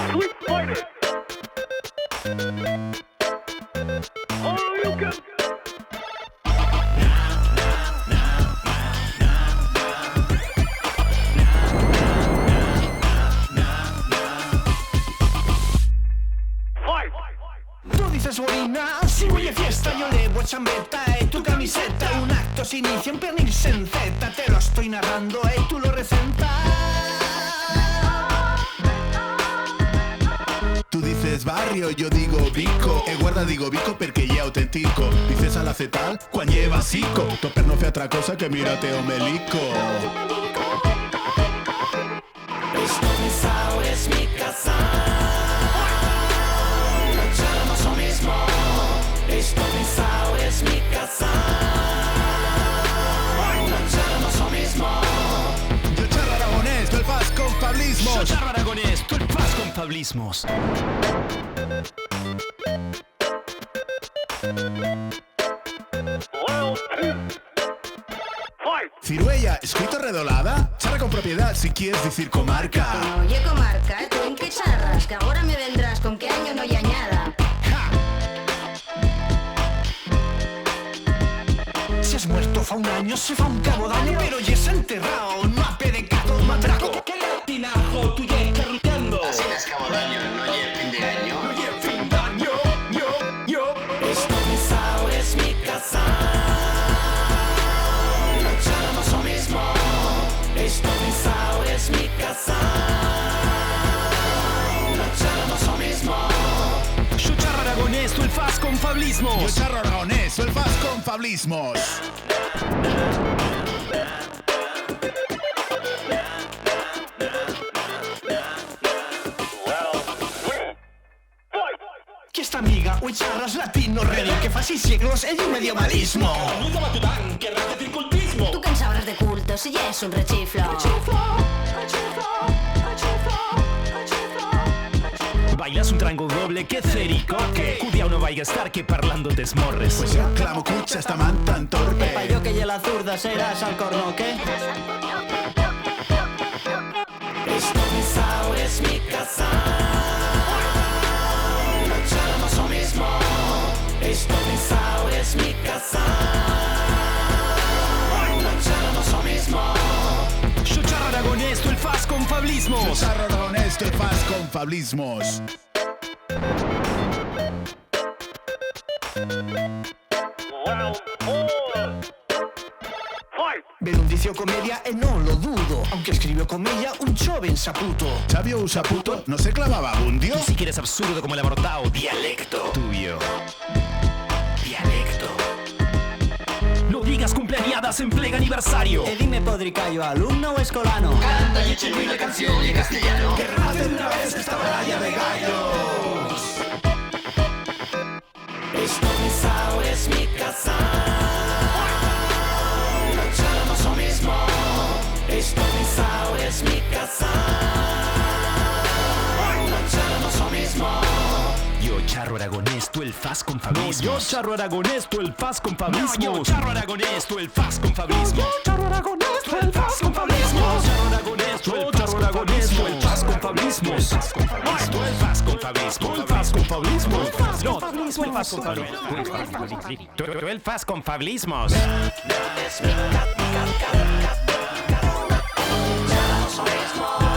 Street Fighter. Oh, you can. Tú dices buena, si voy a fiesta yo levo chambeta y tu camiseta. Un acto se inicia en pernil en Z. Te lo estoy narrando y tú lo recentas. Tu dices barrio, yo digo bico. E guarda digo bico perché è autentico. Dices alacetal, quan lleva sico. Tu per no fer altra cosa que mírate o melico. Esto pensado es mi casa. Esto pensado es mi casa. No echamos lo mismo. Yo charro aragonés, tú el fas con fablismos. Yo charro aragonés, tú el fas con fablismos. Ciruella, escrito redolada. Charra con propiedad si quieres decir comarca. Oye, comarca, ¿tú en qué charras? Que ahora me vendrás con qué año no hay añada. Si has muerto fa un año, se fa un cabo daño. Pero ya se ha enterrado, no ha pedecado matraco. ¿Qué latinajo tú ya carruteando? Así no es cabo daño, no llega fin de año. No llega fin de año, yo. Esto pensado es mi casa. No echamos lo mismo. Esto pensado es mi casa. No echamos lo mismo. Yo charro aragonés, tú el fas con fablismos. Yo charro aragonés, tú el fas con fablismos. Que esta amiga, uy, charras latino, ready, que fa 6 siglos es un medievalismo. ¿Tú qué sabrás de culto si ya es un rechiflo? Bailas un trango doble que cericoque. Cudia no vaya a estar que parlando desmorres. Pues yo clamo cucha esta man tan torpe. Pa' yo que la zurda serás al cornoque. Esto pensado es mi casa. No echamos lo mismo. Esto pensado es mi casa. No echamos lo mismo. Yo charro aragonés, tú el fas con Yo fablismos. charro aragonés, tú el fas con fablismos. Belundicio comedia e non lo dudo. Aunque escribió comedia un joven saputo. Xavi Usaputo no se clavaba bundio. Tú si quieres absurdo como el abortao. Dialecto tuyo. Dialecto. No digas cumpleañadas en plega aniversario. E dime podricayo, alumno o escolano. Canta y eche la canción en castellano. Que remate una vez esta batalla de gallos. Esto pensado es mi casa. No echamos lo mismo. Esto pensado es mi casa. No echamos lo mismo. Yo charro aragonés, tú el fas con fablismos. yo charro aragonés, tú el fas con fablismos. Yo charro aragonés, tú el fas con fablismos. Charro aragonés, tú el fas con fablismos. Charro aragonés, tú el fas con fablismos. Tú el fas con fablismos. Tú el fas con fablismos. Tú el fas con fablismos. No, tú el fas con fablismos. Tú el fas con fablismos. Es mi casa. No echamos lo mismo.